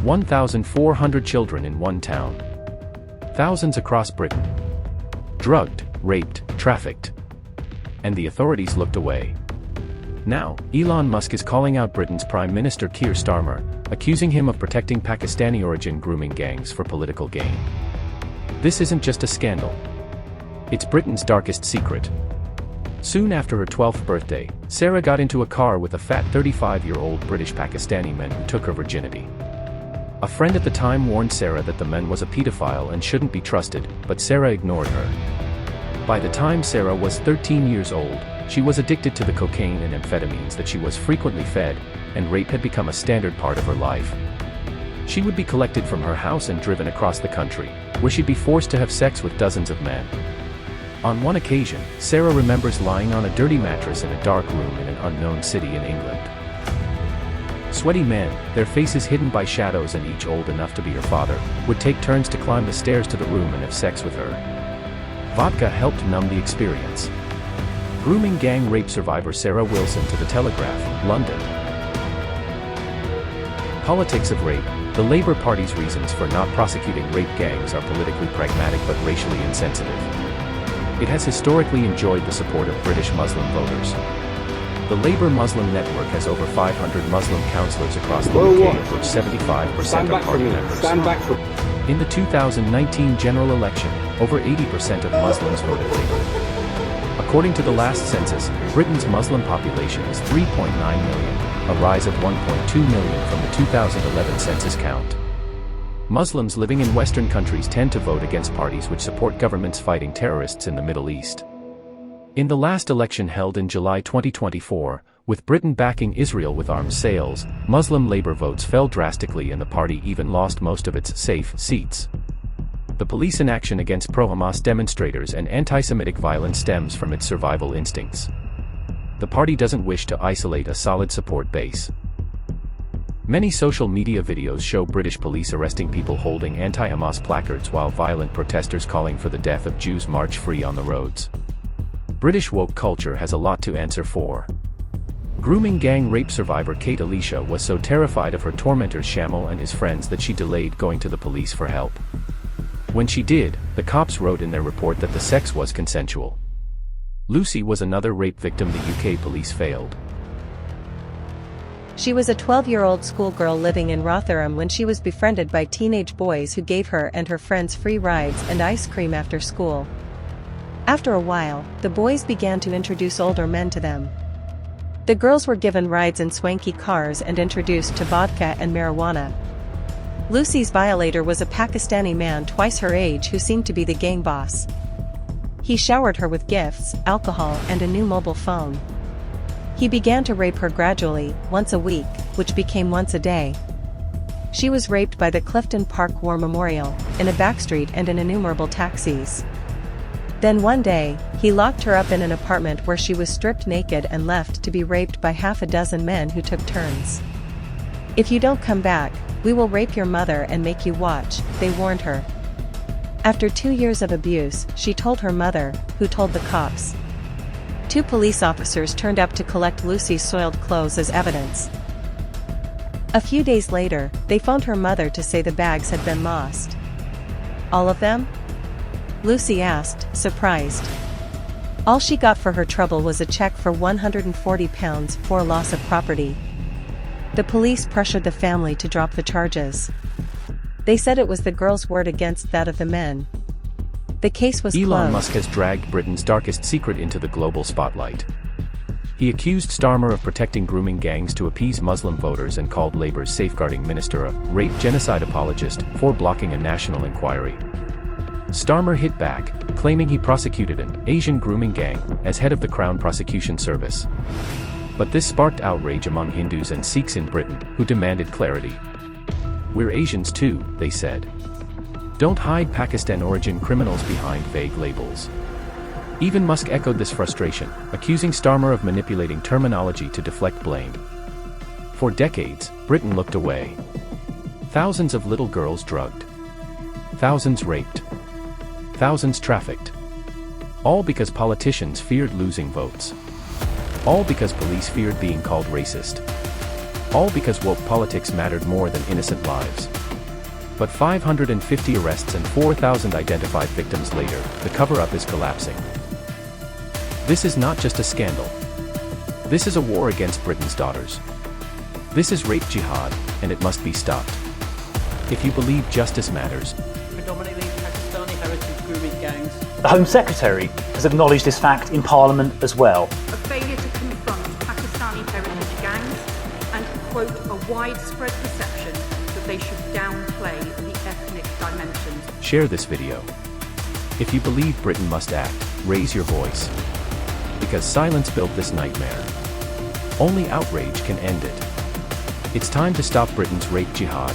1,400 children in one town. Thousands across Britain. Drugged, raped, trafficked. And the authorities looked away. Now, Elon Musk is calling out Britain's Prime Minister Keir Starmer, accusing him of protecting Pakistani-origin grooming gangs for political gain. This isn't just a scandal. It's Britain's darkest secret. Soon after her 12th birthday, Sarah got into a car with a fat 35-year-old British Pakistani man who took her virginity. A friend at the time warned Sarah that the man was a pedophile and shouldn't be trusted, but Sarah ignored her. By the time Sarah was 13 years old, she was addicted to the cocaine and amphetamines that she was frequently fed, and rape had become a standard part of her life. She would be collected from her house and driven across the country, where she'd be forced to have sex with dozens of men. On one occasion, Sarah remembers lying on a dirty mattress in a dark room in an unknown city in England. Sweaty men, their faces hidden by shadows and each old enough to be her father, would take turns to climb the stairs to the room and have sex with her. Vodka helped numb the experience. Grooming gang rape survivor Sarah Wilson to The Telegraph, London. Politics of rape. The Labour Party's reasons for not prosecuting rape gangs are politically pragmatic but racially insensitive. It has historically enjoyed the support of British Muslim voters. The Labour Muslim Network has over 500 Muslim councillors across the UK, of which 75% are party members. In the 2019 general election, over 80% of Muslims voted Labour. According to the last census, Britain's Muslim population is 3.9 million, a rise of 1.2 million from the 2011 census count. Muslims living in Western countries tend to vote against parties which support governments fighting terrorists in the Middle East. In the last election held in July 2024, with Britain backing Israel with arms sales, Muslim Labour votes fell drastically and the party even lost most of its safe seats. The police inaction against pro-Hamas demonstrators and anti-Semitic violence stems from its survival instincts. The party doesn't wish to isolate a solid support base. Many social media videos show British police arresting people holding anti-Hamas placards while violent protesters calling for the death of Jews march free on the roads. British woke culture has a lot to answer for. Grooming gang rape survivor Kate Alicia was so terrified of her tormentors Shamal and his friends that she delayed going to the police for help. When she did, the cops wrote in their report that the sex was consensual. Lucy was another rape victim the UK police failed. She was a 12-year-old schoolgirl living in Rotherham when she was befriended by teenage boys who gave her and her friends free rides and ice cream after school. After a while, the boys began to introduce older men to them. The girls were given rides in swanky cars and introduced to vodka and marijuana. Lucy's violator was a Pakistani man twice her age who seemed to be the gang boss. He showered her with gifts, alcohol and a new mobile phone. He began to rape her gradually, once a week, which became once a day. She was raped by the Clifton Park War Memorial, in a backstreet and in innumerable taxis. Then one day, he locked her up in an apartment where she was stripped naked and left to be raped by half a dozen men who took turns. "If you don't come back, we will rape your mother and make you watch," they warned her. After 2 years of abuse, she told her mother, who told the cops. 2 police officers turned up to collect Lucy's soiled clothes as evidence. A few days later, they phoned her mother to say the bags had been lost. "All of them?" Lucy asked, surprised. All she got for her trouble was a check for £140 for loss of property. The police pressured the family to drop the charges. They said it was the girl's word against that of the men. The case was closed. Elon Musk has dragged Britain's darkest secret into the global spotlight. He accused Starmer of protecting grooming gangs to appease Muslim voters and called Labour's safeguarding minister a rape genocide apologist for blocking a national inquiry. Starmer hit back, claiming he prosecuted an Asian grooming gang as head of the Crown Prosecution Service. But this sparked outrage among Hindus and Sikhs in Britain, who demanded clarity. "We're Asians too," they said. "Don't hide Pakistan-origin criminals behind vague labels." Even Musk echoed this frustration, accusing Starmer of manipulating terminology to deflect blame. For decades, Britain looked away. Thousands of little girls drugged. Thousands raped. Thousands trafficked. All because politicians feared losing votes. All because police feared being called racist. All because woke politics mattered more than innocent lives. But 550 arrests and 4,000 identified victims later, the cover-up is collapsing. This is not just a scandal. This is a war against Britain's daughters. This is rape jihad, and it must be stopped. If you believe justice matters, predominantly Pakistani heritage grooming gangs. The Home Secretary has acknowledged this fact in Parliament as well. A failure to confront Pakistani heritage gangs and, quote, a widespread perception that they should downplay the ethnic dimensions. Share this video. If you believe Britain must act, raise your voice. Because silence built this nightmare. Only outrage can end it. It's time to stop Britain's rape jihad.